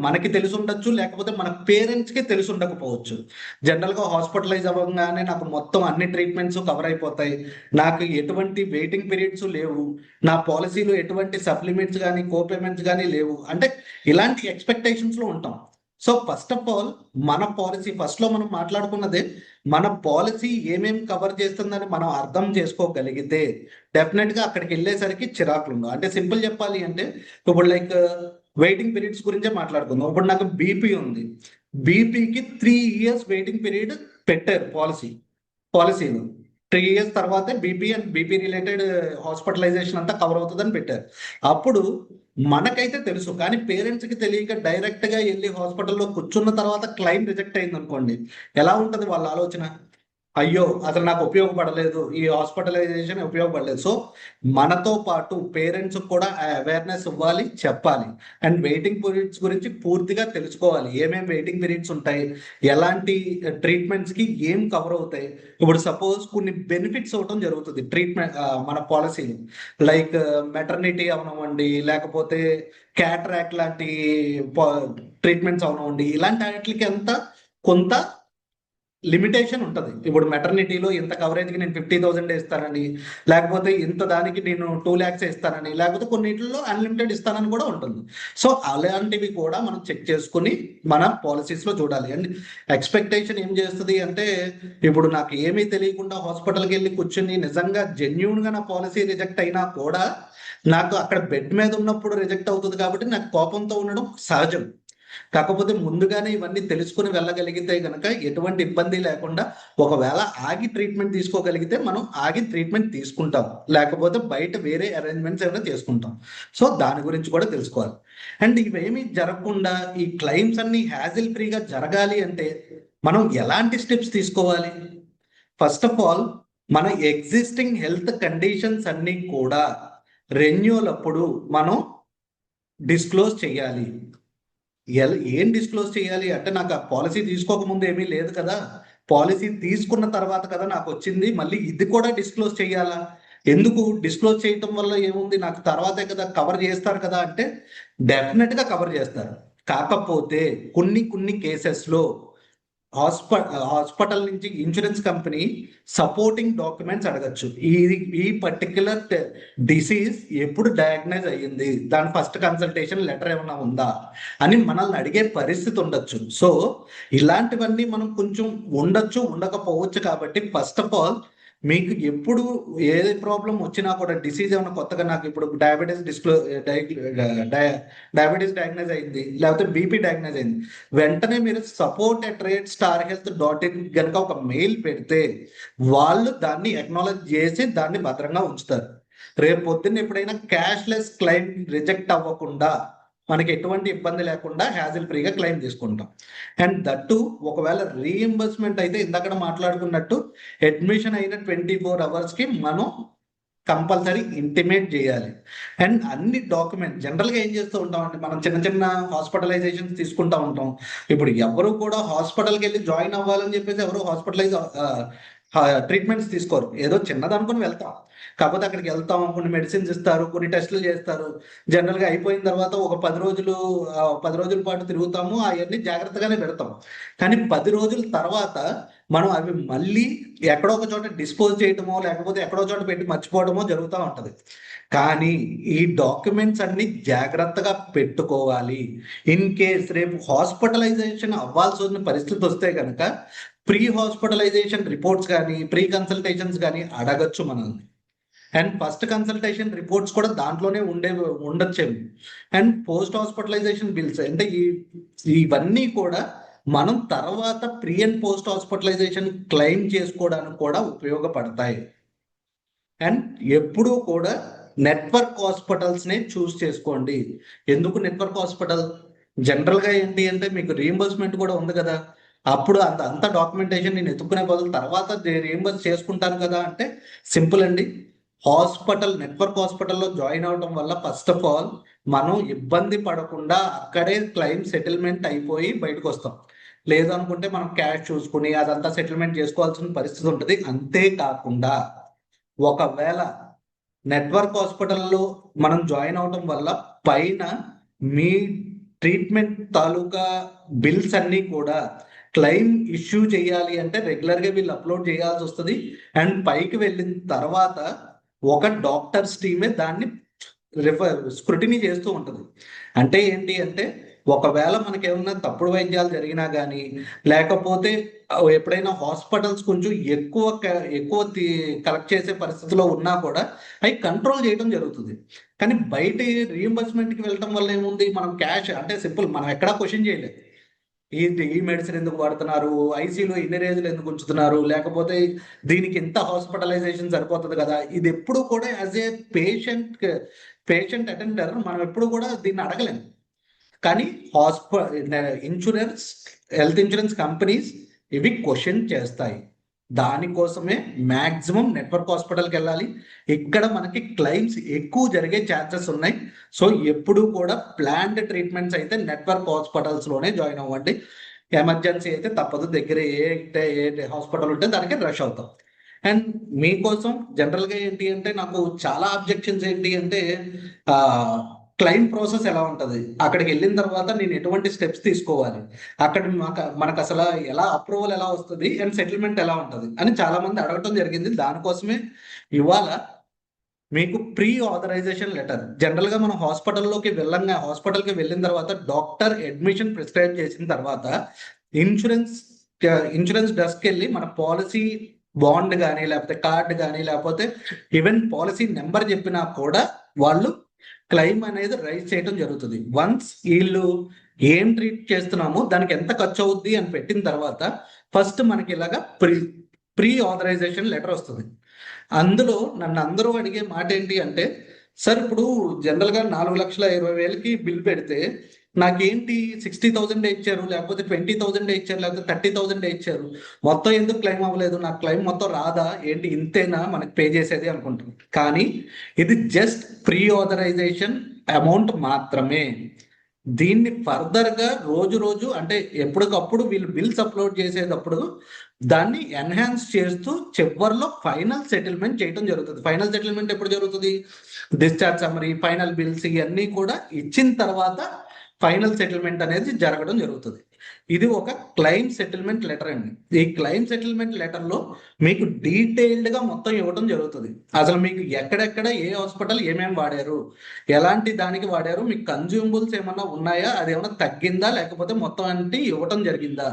మనకి తెలిసి ఉండొచ్చు, లేకపోతే మన పేరెంట్స్కి తెలిసి ఉండకపోవచ్చు. జనరల్గా హాస్పిటలైజ్ అవ్వగానే నాకు మొత్తం అన్ని ట్రీట్మెంట్స్ కవర్ అయిపోతాయి, నాకు ఎటువంటి వెయిటింగ్ పీరియడ్స్ లేవు, నా పాలసీలో ఎటువంటి సప్లిమెంట్స్ కానీ కోపేమెంట్స్ కానీ లేవు అంటే ఇలాంటి ఎక్స్పెక్టేషన్స్లో ఉంటాం. సో ఫస్ట్ ఆఫ్ ఆల్ మన పాలసీ ఫస్ట్లో మనం మాట్లాడుకున్నదే మన పాలసీ ఏమేం కవర్ చేస్తుందని మనం అర్థం చేసుకోగలిగితే డెఫినెట్గా అక్కడికి వెళ్ళేసరికి చిరాకులు ఉండవు. అంటే సింపుల్ చెప్పాలి అంటే ఇప్పుడు లైక్ వెయిటింగ్ పీరియడ్స్ గురించే మాట్లాడుకుందాం. ఇప్పుడు నాకు బీపీ ఉంది, బీపీకి 3 years వెయిటింగ్ పీరియడ్ పెట్టారు పాలసీలో. 3 years తర్వాతే BP and BP related hospitalisation అంతా కవర్ అవుతుందని పెట్టారు. అప్పుడు మనకైతే తెలుసు, కానీ పేరెంట్స్ కి తెలియక డైరెక్ట్ గా వెళ్ళి హాస్పిటల్లో కూర్చున్న తర్వాత క్లైమ్ రిజెక్ట్ అయింది అనుకోండి, ఎలా ఉంటది వాళ్ళ ఆలోచన? అయ్యో అసలు నాకు ఉపయోగపడలేదు, ఈ హాస్పిటలైజేషన్ ఉపయోగపడలేదు. సో మనతో పాటు పేరెంట్స్ కూడా అవేర్నెస్ ఇవ్వాలి, చెప్పాలి. అండ్ వెయిటింగ్ పీరియడ్స్ గురించి పూర్తిగా తెలుసుకోవాలి. ఏమేమి వెయిటింగ్ పీరియడ్స్ ఉంటాయి, ఎలాంటి ట్రీట్మెంట్స్ కి ఏం కవర్ అవుతాయి. ఇప్పుడు సపోజ్ కొన్ని బెనిఫిట్స్ అవటం జరుగుతుంది ట్రీట్మెంట్ మన పాలసీలు, లైక్ మెటర్నిటీ అవనివ్వండి, లేకపోతే క్యాటరాక్ట్ లాంటి ట్రీట్మెంట్స్ అవనివ్వండి, ఇలాంటి వాటికి అంతా కొంత లిమిటేషన్ ఉంటుంది. ఇప్పుడు మెటర్నిటీలో ఇంత కవరేజ్కి నేను 50,000 ఇస్తానని, లేకపోతే ఇంత దానికి నేను 2 lakhs ఇస్తానని, లేకపోతే కొన్నిటిలో అన్లిమిటెడ్ ఇస్తానని కూడా ఉంటుంది. సో అలాంటివి కూడా మనం చెక్ చేసుకుని మన పాలసీస్లో చూడాలి. అండ్ ఎక్స్పెక్టేషన్ ఏం చేస్తుంది అంటే, ఇప్పుడు నాకు ఏమీ తెలియకుండా హాస్పిటల్కి వెళ్ళి కూర్చుని నిజంగా జెన్యున్గా నా పాలసీ రిజెక్ట్ అయినా కూడా నాకు అక్కడ బెడ్ మీద ఉన్నప్పుడు రిజెక్ట్ అవుతుంది కాబట్టి నాకు కోపంతో ఉండడం సహజం. కాకపోతే ముందుగానే ఇవన్నీ తెలుసుకుని వెళ్ళగలిగితే కనుక ఎటువంటి ఇబ్బంది లేకుండా, ఒకవేళ ఆగి ట్రీట్మెంట్ తీసుకోగలిగితే మనం ఆగి ట్రీట్మెంట్ తీసుకుంటాం, లేకపోతే బయట వేరే అరేంజ్మెంట్స్ ఏమైనా చేసుకుంటాం. సో దాని గురించి కూడా తెలుసుకోవాలి. అండ్ ఇవేమీ జరగకుండా ఈ క్లెయిమ్స్ అన్ని హ్యాజిల్ ఫ్రీగా జరగాలి అంటే మనం ఎలాంటి స్టెప్స్ తీసుకోవాలి? ఫస్ట్ ఆఫ్ ఆల్, మన ఎగ్జిస్టింగ్ హెల్త్ కండిషన్స్ అన్ని కూడా రెన్యూల్ అప్పుడు మనం డిస్క్లోజ్ చేయాలి. ఏం డిస్క్లోజ్ చేయాలి అంటే, నాకు ఆ పాలసీ తీసుకోకముందు ఏమీ లేదు కదా, పాలసీ తీసుకున్న తర్వాత కదా నాకు వచ్చింది, మళ్ళీ ఇది కూడా డిస్క్లోజ్ చేయాలా? ఎందుకు డిస్క్లోజ్ చేయటం వల్ల ఏముంది, నాకు తర్వాతే కదా కవర్ చేస్తారు కదా అంటే, డెఫినెట్గా కవర్ చేస్తారు. కాకపోతే కొన్ని కొన్ని కేసెస్లో హాస్పిటల్ నుంచి ఇన్సూరెన్స్ కంపెనీ సపోర్టింగ్ డాక్యుమెంట్స్ అడగచ్చు. ఈ పర్టిక్యులర్ డిసీజ్ ఎప్పుడు డయాగ్నైజ్ అయ్యింది, దాని ఫస్ట్ కన్సల్టేషన్ లెటర్ ఏమైనా ఉందా అని మనల్ని అడిగే పరిస్థితి ఉండొచ్చు. సో ఇలాంటివన్నీ మనం కొంచెం ఉండొచ్చు, ఉండకపోవచ్చు. కాబట్టి ఫస్ట్ ఆఫ్ ఆల్, మీకు ఎప్పుడు ఏ ప్రాబ్లం వచ్చినా కూడా, డిసీజ్ ఏమైనా కొత్తగా, నాకు ఇప్పుడు డయాబెటీస్ డయాగ్నైజ్ అయింది, లేకపోతే బీపీ డయాగ్నైజ్ అయింది, వెంటనే మీరు support@starhealth.in కనుక ఒక మెయిల్ పెడితే వాళ్ళు దాన్ని అక్నాలెడ్జ్ చేసి దాన్ని భద్రంగా ఉంచుతారు. రేపు పొద్దున్న ఎప్పుడైనా క్యాష్లెస్ క్లెయిమ్ రిజెక్ట్ అవ్వకుండా, మనకి ఎటువంటి ఇబ్బంది లేకుండా హ్యాజిల్ ఫ్రీగా క్లెయిమ్ తీసుకుంటాం. అండ్ దట్టు ఒకవేళ రీఎంబర్స్మెంట్ అయితే ఇందాక మాట్లాడుకున్నట్టు అడ్మిషన్ అయిన 24 hours మనం కంపల్సరీ ఇంటిమేట్ చేయాలి. అండ్ అన్ని డాక్యుమెంట్ జనరల్గా ఏం చేస్తూ ఉంటాం అంటే, మనం చిన్న చిన్న హాస్పిటలైజేషన్స్ తీసుకుంటా ఉంటాం. ఇప్పుడు ఎవరు కూడా హాస్పిటల్కి వెళ్ళి జాయిన్ అవ్వాలని చెప్పేసి ఎవరు ట్రీట్మెంట్స్ తీసుకోరు. ఏదో చిన్నది అనుకుని వెళ్తాం, కాకపోతే అక్కడికి వెళ్తాం, కొన్ని మెడిసిన్స్ ఇస్తారు, కొన్ని టెస్టులు చేస్తారు. జనరల్గా అయిపోయిన తర్వాత ఒక 10 రోజుల పాటు తిరుగుతాము, అవన్నీ జాగ్రత్తగానే పెడతాం. కానీ 10 రోజుల తర్వాత మనం అవి మళ్ళీ ఎక్కడో ఒక చోట డిస్పోజ్ చేయటమో, లేకపోతే ఎక్కడో చోట పెట్టి మర్చిపోవడమో జరుగుతూ ఉంటుంది. కానీ ఈ డాక్యుమెంట్స్ అన్ని జాగ్రత్తగా పెట్టుకోవాలి. ఇన్ కేస్ రేపు హాస్పిటలైజేషన్ అవ్వాల్సి ఉన్న పరిస్థితి వస్తే కనుక ప్రీ హాస్పిటలైజేషన్ రిపోర్ట్స్ కానీ, ప్రీ కన్సల్టేషన్స్ కానీ అడగచ్చు మనల్ని. అండ్ ఫస్ట్ కన్సల్టేషన్ రిపోర్ట్స్ కూడా దాంట్లోనే ఉండొచ్చేమో. అండ్ పోస్ట్ హాస్పిటలైజేషన్ బిల్స్ అంటే ఇవన్నీ కూడా మనం తర్వాత pre and post hospitalisation claim చేసుకోవడానికి కూడా ఉపయోగపడతాయి. అండ్ ఎప్పుడూ కూడా నెట్వర్క్ హాస్పిటల్స్నే చూస్ చేసుకోండి. ఎందుకు నెట్వర్క్ హాస్పిటల్? జనరల్గా ఏంటి అంటే, మీకు రీఎంబర్స్మెంట్ కూడా ఉంది కదా, అప్పుడు అంత డాక్యుమెంటేషన్ నేను ఎత్తుక్కునే బదులు తర్వాత రీఎంబర్స్ చేసుకుంటాను కదా అంటే, సింపుల్ అండి. నెట్వర్క్ హాస్పిటల్లో జాయిన్ అవడం వల్ల ఫస్ట్ ఆఫ్ ఆల్ మనం ఇబ్బంది పడకుండా అక్కడే క్లెయిమ్ సెటిల్మెంట్ అయిపోయి బయటకు వస్తాం. లేదు అనుకుంటే మనం క్యాష్ చూసుకుని అదంతా సెటిల్మెంట్ చేసుకోవాల్సిన పరిస్థితి ఉంటుంది. అంతేకాకుండా ఒకవేళ నెట్వర్క్ హాస్పిటల్లో మనం జాయిన్ అవడం వల్ల పైన మీ ట్రీట్మెంట్ తాలూకా బిల్స్ అన్నీ కూడా క్లెయిమ్ ఇష్యూ చేయాలి అంటే రెగ్యులర్గా వీళ్ళు అప్లోడ్ చేయాల్సి వస్తుంది. అండ్ పైకి వెళ్ళిన తర్వాత ఒక డాక్టర్స్ టీమే దాన్ని స్క్రూటినీ చేస్తూ ఉంటుంది. అంటే ఏంటి అంటే, ఒకవేళ మనకి ఏమన్నా తప్పుడు వైద్యాలు జరిగినా కానీ, లేకపోతే ఎప్పుడైనా హాస్పిటల్స్ కొంచెం ఎక్కువ కలెక్ట్ చేసే పరిస్థితిలో ఉన్నా కూడా అవి కంట్రోల్ చేయడం జరుగుతుంది. కానీ బయట రీఎంబర్స్మెంట్కి వెళ్ళటం వల్ల ఏముంది, మనం క్యాష్ అంటే సింపుల్, మనం ఎక్కడా క్వశ్చన్ చేయలేదు. ఈ మెడిసిన్ ఎందుకు వాడుతున్నారు, ఐసీలో ఇన్ని రోజులు ఎందుకు ఉంచుతున్నారు, లేకపోతే దీనికి ఎంత హాస్పిటలైజేషన్ సరిపోతుంది కదా, ఇది ఎప్పుడు కూడా యాజ్ ఏ పేషెంట్ అటెండర్ మనం ఎప్పుడు కూడా దీన్ని అడగలేము. కానీ హెల్త్ ఇన్సూరెన్స్ కంపెనీస్ ఇవి క్వశ్చన్ చేస్తాయి. దానికోసమే మ్యాక్సిమం నెట్వర్క్ హాస్పిటల్కి వెళ్ళాలి. ఇక్కడ మనకి క్లెయిమ్స్ ఎక్కువ జరిగే ఛాన్సెస్ ఉన్నాయి. సో ఎప్పుడు కూడా ప్లాన్డ్ ట్రీట్మెంట్స్ అయితే నెట్వర్క్ హాస్పిటల్స్లోనే జాయిన్ అవ్వండి. ఎమర్జెన్సీ అయితే తప్పదు, దగ్గర ఏ హాస్పిటల్ ఉంటే దానికి రష్ అవుతాం. అండ్ మీకోసం జనరల్గా ఏంటి అంటే, నాకు చాలా అబ్జెక్షన్స్ ఏంటి అంటే, క్లైమ్ ప్రాసెస్ ఎలా ఉంటుంది, అక్కడికి వెళ్ళిన తర్వాత నేను ఎటువంటి స్టెప్స్ తీసుకోవాలి, అక్కడ మనకు అసలు ఎలా అప్రూవల్ ఎలా వస్తుంది అండ్ సెటిల్మెంట్ ఎలా ఉంటుంది అని చాలా మంది అడగటం జరిగింది. దానికోసమే ఇవాళ మీకు ప్రీ ఆథరైజేషన్ లెటర్. జనరల్ గా మనం హాస్పిటల్కి వెళ్ళిన తర్వాత డాక్టర్ అడ్మిషన్ ప్రిస్క్రైబ్ చేసిన తర్వాత ఇన్సూరెన్స్ ఇన్సూరెన్స్ డెస్క్ వెళ్ళి మన పాలసీ బాండ్ కానీ లేకపోతే కార్డ్ కానీ లేకపోతే ఈవెన్ పాలసీ నెంబర్ చెప్పినా కూడా వాళ్ళు క్లెయిమ్ అనేది రైజ్ చేయడం జరుగుతుంది. వన్స్ వీళ్ళు ఏం ట్రీట్ చేస్తున్నామో దానికి ఎంత ఖర్చు అవుద్ది అని పెట్టిన తర్వాత ఫస్ట్ మనకి ఇలాగా ప్రీ ఆథరైజేషన్ లెటర్ వస్తుంది. అందులో నన్ను అందరూ అడిగే మాట ఏంటి అంటే, సార్ ఇప్పుడు జనరల్గా 4,20,000కి బిల్ పెడితే నాకేంటి 60,000 ఇచ్చారు, లేకపోతే 20,000 ఇచ్చారు, లేకపోతే 30,000 ఇచ్చారు, మొత్తం ఎందుకు క్లెయిమ్ అవ్వలేదు, నాకు క్లెయిమ్ మొత్తం రాదా ఏంటి, ఇంతేనా మనకి పే చేసేది అనుకుంటారు. కానీ ఇది జస్ట్ ప్రీ ఆథరైజేషన్ అమౌంట్ మాత్రమే. దీన్ని ఫర్దర్గా రోజు రోజు అంటే ఎప్పటికప్పుడు వీళ్ళు బిల్స్ అప్లోడ్ చేసేటప్పుడు దాన్ని ఎన్హాన్స్ చేస్తూ చివరిలో ఫైనల్ సెటిల్మెంట్ చేయడం జరుగుతుంది. ఫైనల్ సెటిల్మెంట్ ఎప్పుడు జరుగుతుంది? డిశ్చార్జ్ సమ్మరీ, ఫైనల్ బిల్స్ ఇవన్నీ కూడా ఇచ్చిన తర్వాత ఫైనల్ సెటిల్మెంట్ అనేది జరగడం జరుగుతుంది. ఇది ఒక క్లెయిమ్ సెటిల్మెంట్ లెటర్ అండి. ఈ క్లెయిమ్ సెటిల్మెంట్ లెటర్లో మీకు డీటెయిల్డ్గా మొత్తం ఇవ్వడం జరుగుతుంది. అసలు మీకు ఎక్కడెక్కడ ఏ హాస్పిటల్ ఏమేమి వాడారు, ఎలాంటి దానికి వాడారు, మీకు కన్జ్యూమబుల్స్ ఏమన్నా ఉన్నాయా, అది ఏమన్నా తగ్గిందా, లేకపోతే మొత్తం అంటే ఇవ్వటం జరిగిందా,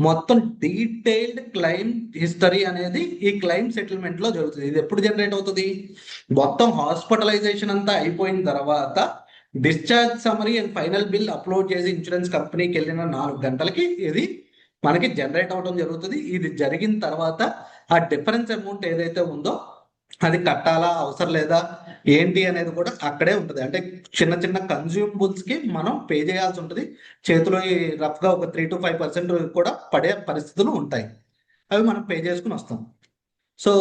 మొత్తం డీటెయిల్డ్ క్లెయిమ్ హిస్టరీ అనేది ఈ క్లెయిమ్ సెటిల్మెంట్లో జరుగుతుంది. ఇది ఎప్పుడు జనరేట్ అవుతుంది? మొత్తం హాస్పిటలైజేషన్ అంతా అయిపోయిన తర్వాత discharge summary and final bill upload చేసి ఇన్సూరెన్స్ కంపెనీకి వెళ్ళిన 4 గంటలకి ఇది మనకి జనరేట్ అవడం జరుగుతుంది. ఇది జరిగిన తర్వాత ఆ డిఫరెన్స్ అమౌంట్ ఏదైతే ఉందో అది కట్టాలా అవసరం లేదా ఏంటి అనేది కూడా అక్కడే ఉంటుంది. అంటే చిన్న చిన్న కన్జ్యూమబుల్స్ కి మనం పే చేయాల్సి ఉంటుంది. చేతిలో రఫ్ గా ఒక 3 to 5% కూడా పడే పరిస్థితులు ఉంటాయి. అవి మనం పే చేసుకుని వస్తాం. సో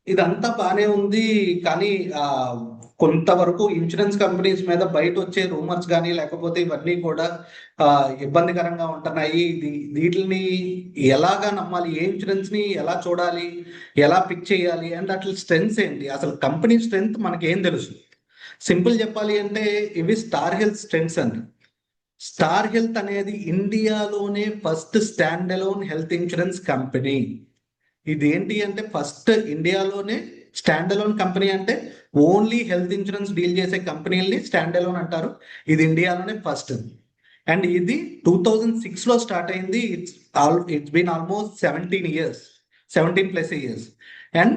ఇదంతా బాగానే ఉంది. కానీ కొంతవరకు ఇన్సూరెన్స్ కంపెనీస్ మీద బయట వచ్చే రూమర్స్ కానీ లేకపోతే ఇవన్నీ కూడా ఇబ్బందికరంగా ఉంటున్నాయి. వీటిని ఎలాగా నమ్మాలి, ఏ ఇన్సూరెన్స్ ని ఎలా చూడాలి, ఎలా పిక్ చేయాలి అండ్ అట్లా స్ట్రెంగ్స్ ఏంటి, అసలు కంపెనీ స్ట్రెంగ్త్ మనకి ఏం తెలుసు? సింపుల్ చెప్పాలి అంటే ఇవి స్టార్ హెల్త్ స్ట్రెంగ్స్ అండి. స్టార్ హెల్త్ అనేది ఇండియాలోనే first stand alone health insurance company. ఇది ఏంటి అంటే ఫస్ట్ ఇండియాలోనే స్టాండ్ అలోన్ కంపెనీ. అంటే ఓన్లీ హెల్త్ ఇన్సూరెన్స్ డీల్ చేసే కంపెనీల్ని స్టాండ్ అలోన్ అంటారు. ఇది ఇండియాలోనే ఫస్ట్. అండ్ ఇది 2006లో స్టార్ట్ అయింది. It's been almost 17+ years. And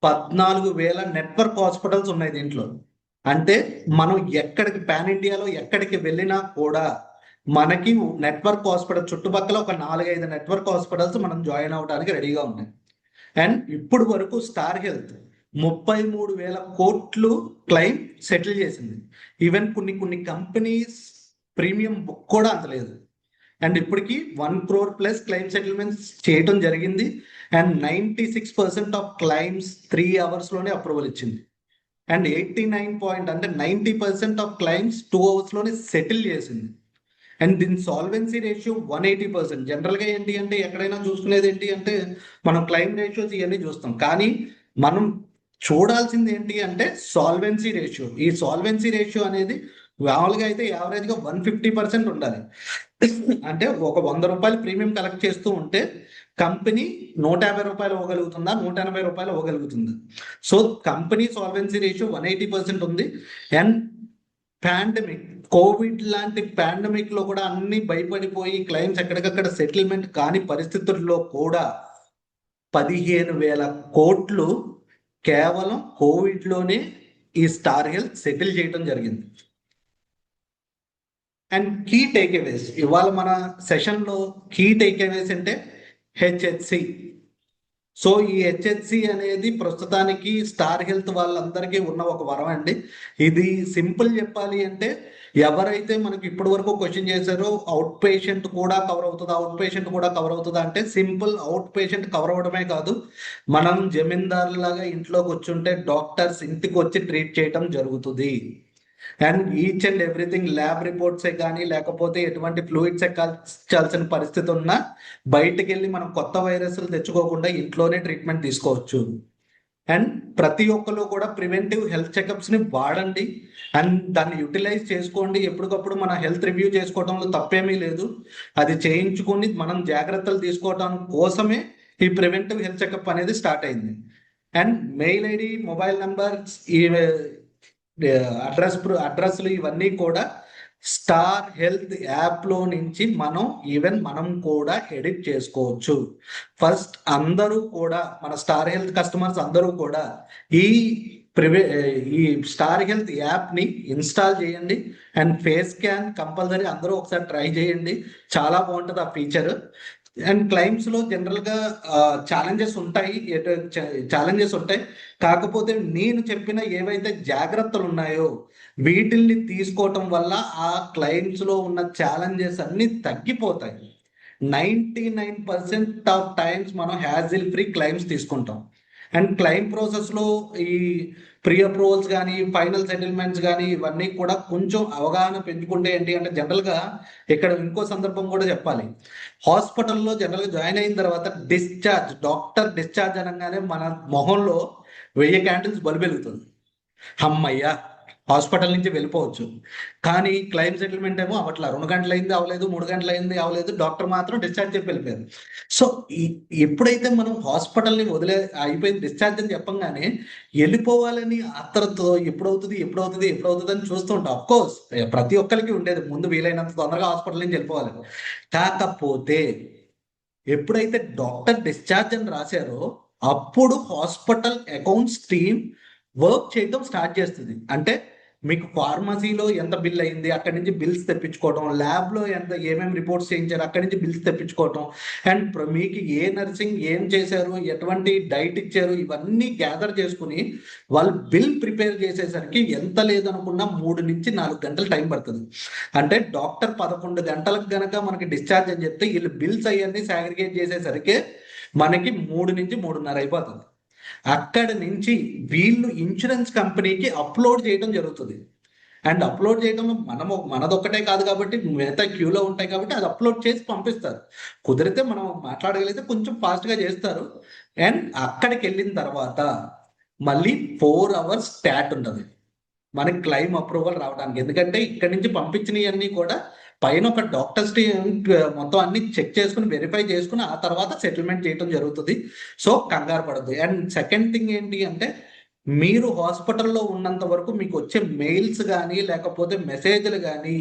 14,000 network hospitals ఉన్నాయి దీంట్లో. అంటే మనం ఎక్కడికి పాన్ ఇండియాలో ఎక్కడికి వెళ్ళినా కూడా మనకి నెట్వర్క్ హాస్పిటల్ చుట్టుపక్కల ఒక 4-5 నెట్వర్క్ హాస్పిటల్స్ మనం జాయిన్ అవ్వడానికి రెడీగా ఉన్నాయి. అండ్ ఇప్పుడు వరకు స్టార్ హెల్త్ 33,000 కోట్లు క్లెయిమ్ సెటిల్ చేసింది. ఈవెన్ కొన్ని కంపెనీస్ ప్రీమియం బుక్ కూడా అంతలేదు. అండ్ ఇప్పటికి 1 crore ప్లస్ క్లెయిమ్ సెటిల్మెంట్స్ చేయడం జరిగింది. అండ్ 96% ఆఫ్ క్లెయిమ్స్ 3 hours-లోనే అప్రూవల్ ఇచ్చింది. అండ్ 90% ఆఫ్ క్లెయిమ్స్ 2 hours-లోనే సెటిల్ చేసింది. అండ్ దీని సాల్వెన్సీ రేషియో 180%. జనరల్గా ఏంటి అంటే ఎక్కడైనా చూసుకునేది ఏంటి అంటే మనం క్లెయిమ్ రేషియోస్ ఇవన్నీ చూస్తాం, కానీ మనం చూడాల్సింది ఏంటి అంటే సాల్వెన్సీ రేషియో. ఈ సాల్వెన్సీ రేషియో అనేది మామూలుగా అయితే యావరేజ్గా 150% ఉండాలి. అంటే ఒక 100 రూపాయలు ప్రీమియం కలెక్ట్ చేస్తూ ఉంటే కంపెనీ 150 రూపాయలు ఇవ్వగలుగుతుందా, 180 రూపాయలు ఇవ్వగలుగుతుంది. సో కంపెనీ సాల్వెన్సీ రేషియో 180% ఉంది. అండ్ పాండమిక్, కోవిడ్ లాంటి పాండమిక్ లో కూడా అన్ని భయపడిపోయి క్లెయిమ్స్ ఎక్కడికక్కడ సెటిల్మెంట్ కాని పరిస్థితుల్లో కూడా 15,000 కోట్లు కేవలం కోవిడ్ లోనే ఈ స్టార్ హెల్త్ సెటిల్ చేయడం జరిగింది. అండ్ కీ టేక్అవేస్, ఇవాళ మన సెషన్లో కీ టేక్అవేస్ అంటే హెచ్హెచ్సి. సో ఈ హెచ్హెచ్సి అనేది ప్రస్తుతానికి స్టార్ హెల్త్ వాళ్ళందరికీ ఉన్న ఒక వరం అండి. ఇది సింపుల్ చెప్పాలి అంటే ఎవరైతే మనకి ఇప్పటి వరకు క్వశ్చన్ చేశారో అవుట్ పేషెంట్ కూడా కవర్ అవుతుందా అంటే సింపుల్, అవుట్ పేషెంట్ కవర్ అవడమే కాదు, మనం జమీందారులాగా ఇంట్లో కూర్చుంటే డాక్టర్స్ ఇంటికి వచ్చి ట్రీట్ చేయడం జరుగుతుంది. And each and everything lab రిపోర్ట్సే కానీ లేకపోతే ఎటువంటి ఫ్లూయిడ్స్ ఎక్కాల్సిన పరిస్థితి ఉన్నా బయటకు వెళ్ళి మనం కొత్త వైరస్లు తెచ్చుకోకుండా ఇంట్లోనే ట్రీట్మెంట్ తీసుకోవచ్చు. అండ్ ప్రతి ఒక్కరు కూడా ప్రివెంటివ్ హెల్త్ చెకప్స్ ని వాడండి అండ్ దాన్ని యూటిలైజ్ చేసుకోండి. ఎప్పటికప్పుడు మన హెల్త్ రివ్యూ చేసుకోవడంలో తప్పేమీ లేదు. అది చేయించుకొని మనం జాగ్రత్తలు తీసుకోవడం కోసమే ఈ ప్రివెంటివ్ హెల్త్ చెకప్ అనేది స్టార్ట్ అయింది. And mail ID, mobile number, ఈ అడ్రస్లు ఇవన్నీ కూడా స్టార్ హెల్త్ యాప్ లో నుంచి మనం కూడా ఎడిట్ చేసుకోవచ్చు. ఫస్ట్ అందరూ కూడా మన స్టార్ హెల్త్ కస్టమర్స్ అందరూ కూడా ఈ ప్రివే ఈ స్టార్ హెల్త్ యాప్ ని ఇన్స్టాల్ చేయండి అండ్ ఫేస్ స్కాన్ కంపల్సరీ అందరూ ఒకసారి ట్రై చేయండి. చాలా బాగుంటుంది ఆ ఫీచర్. అండ్ క్లైమ్స్ లో జనరల్ గా ఛాలెంజెస్ ఉంటాయి, కాకపోతే నేను చెప్పిన ఏవైతే జాగ్రత్తలు ఉన్నాయో వీటిల్ని తీసుకోవటం వల్ల ఆ క్లైమ్స్ లో ఉన్న ఛాలెంజెస్ అన్ని తగ్గిపోతాయి. 99% ఆఫ్ టైమ్స్ మనం హ్యాజిల్ ఫ్రీ క్లైమ్స్ తీసుకుంటాం. అండ్ క్లైమ్ ప్రాసెస్ లో ఈ ప్రీ అప్రూవల్స్ కానీ, ఫైనల్ సెటిల్మెంట్స్ కానీ ఇవన్నీ కూడా కొంచెం అవగాహన పెంచుకుంటే ఏంటి అంటే, జనరల్ గా ఇక్కడ ఇంకో సందర్భం కూడా చెప్పాలి. హాస్పిటల్లో జనరల్ గా జాయిన్ అయిన తర్వాత డాక్టర్ డిశ్చార్జ్ అనగానే మన మొహంలో 1000 క్యాండిల్స్ బల్బు వెలుగుతుంది. అమ్మయ్యా హాస్పిటల్ నుంచి వెళ్ళిపోవచ్చు. కానీ క్లైమ్ సెటిల్మెంట్ ఏమో అవట్లా, 2 గంటలు అయింది అవలేదు, 3 గంటలు అయింది అవలేదు, డాక్టర్ మాత్రం డిశ్చార్జ్ చెప్పి వెళ్ళిపోయారు. సో ఎప్పుడైతే మనం హాస్పిటల్ని అయిపోయింది డిశ్చార్జ్ అని చెప్పంగానే వెళ్ళిపోవాలని ఆత్రతో ఎప్పుడవుతుంది అని చూస్తూ ఉంటాం. అఫ్ కోర్స్ ప్రతి ఒక్కరికి ఉండేది ముందు వీలైనంత తొందరగా హాస్పిటల్ నుంచి వెళ్ళిపోవాలి. కాకపోతే ఎప్పుడైతే డాక్టర్ డిశ్చార్జ్ అని రాశారో అప్పుడు హాస్పిటల్ అకౌంట్స్ టీమ్ వర్క్ చేయడం స్టార్ట్ చేస్తుంది. అంటే మీకు ఫార్మసీలో ఎంత బిల్ అయింది అక్కడి నుంచి బిల్స్ తెప్పించుకోవడం, ల్యాబ్లో ఏమేమి రిపోర్ట్స్ చేయించారు అక్కడి నుంచి బిల్స్ తెప్పించుకోవడం, అండ్ మీకు ఏ నర్సింగ్ ఏం చేశారు, ఎటువంటి డైట్ ఇచ్చారు, ఇవన్నీ గ్యాదర్ చేసుకుని వాళ్ళు బిల్ ప్రిపేర్ చేసేసరికి ఎంత లేదనుకున్నా 3 నుంచి 4 గంటలు టైం పడుతుంది. అంటే డాక్టర్ 11 గంటలకు గనక మనకి డిశ్చార్జ్ అని చెప్తే వీళ్ళు బిల్స్ అవన్నీ సాగ్రిగేట్ చేసేసరికి మనకి 3 నుంచి 3:30 అయిపోతుంది. అక్కడ నుంచి వీళ్ళు ఇన్సూరెన్స్ కంపెనీకి అప్లోడ్ చేయడం జరుగుతుంది. అండ్ అప్లోడ్ చేయడంలో మనదొక్కటే కాదు కాబట్టి మిగతా క్యూలో ఉంటాయి కాబట్టి అది అప్లోడ్ చేసి పంపిస్తారు. కుదిరితే మనం మాట్లాడగలిగితే కొంచెం ఫాస్ట్గా చేస్తారు. అండ్ అక్కడికి వెళ్ళిన తర్వాత మళ్ళీ 4 hours స్టాట్ ఉంటుంది మనకి క్లెయిమ్ అప్రూవల్ రావడానికి. ఎందుకంటే ఇక్కడి నుంచి పంపించినవన్నీ కూడా పైన ఒక డాక్టర్స్ మొత్తం అన్ని చెక్ చేసుకుని వెరిఫై చేసుకుని ఆ తర్వాత సెటిల్మెంట్ చేయడం జరుగుతుంది. సో కంగారు పడద్దు. అండ్ సెకండ్ థింగ్ ఏంటి అంటే, మీరు హాస్పిటల్లో ఉన్నంత వరకు మీకు వచ్చే మెయిల్స్ కానీ లేకపోతే మెసేజ్లు కానీ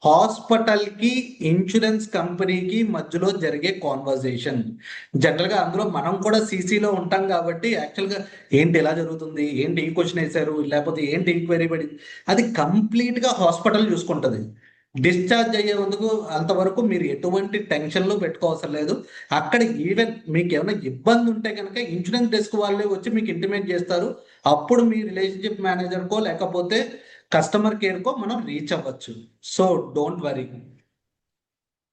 హాస్పిటల్కి ఇన్సూరెన్స్ కంపెనీకి మధ్యలో జరిగే కాన్వర్జేషన్. జనరల్గా అందులో మనం కూడా సీసీలో ఉంటాం కాబట్టి యాక్చువల్గా ఏంటి ఎలా జరుగుతుంది, ఏంటి ఈ క్వశ్చన్ వేశారు, లేకపోతే ఏంటి ఎంక్వైరీ పడింది, అది కంప్లీట్గా హాస్పిటల్ చూసుకుంటుంది. డిశ్చార్జ్ అయ్యేందుకు అంతవరకు మీరు ఎటువంటి టెన్షన్లు పెట్టుకోవసరం లేదు. అక్కడ ఈవెన్ మీకు ఏమైనా ఇబ్బంది ఉంటే కనుక ఇన్సూరెన్స్ డెస్క్ వాళ్ళే వచ్చి మీకు ఇంటిమేట్ చేస్తారు. అప్పుడు మీ రిలేషన్షిప్ మేనేజర్కో లేకపోతే కస్టమర్ కేర్కో మనం రీచ్ అవ్వచ్చు. So don't worry.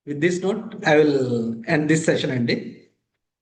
With this note I will end this session అండి.